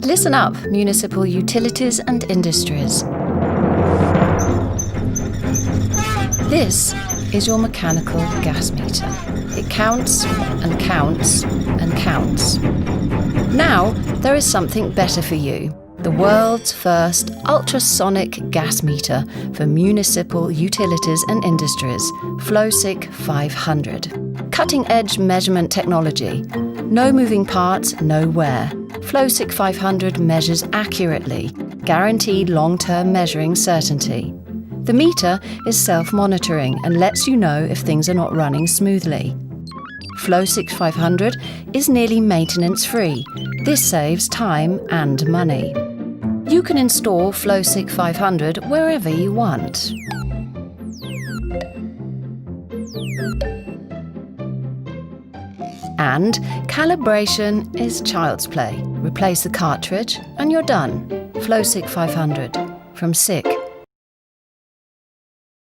Listen up, municipal utilities and industries. This is your mechanical gas meter. It counts and counts and counts. Now, there is something better for you. The world's first ultrasonic gas meter for municipal utilities and industries, FLOWSIC500. Cutting-edge measurement technology. No moving parts, no wear. FLOWSIC500 measures accurately, guaranteed long-term measuring certainty. The meter is self-monitoring and lets you know if things are not running smoothly. FLOWSIC500 is nearly maintenance-free. This saves time and money. You can install FLOWSIC500 wherever you want. And calibration is child's play. Replace the cartridge and you're done. FLOWSIC500 from SICK.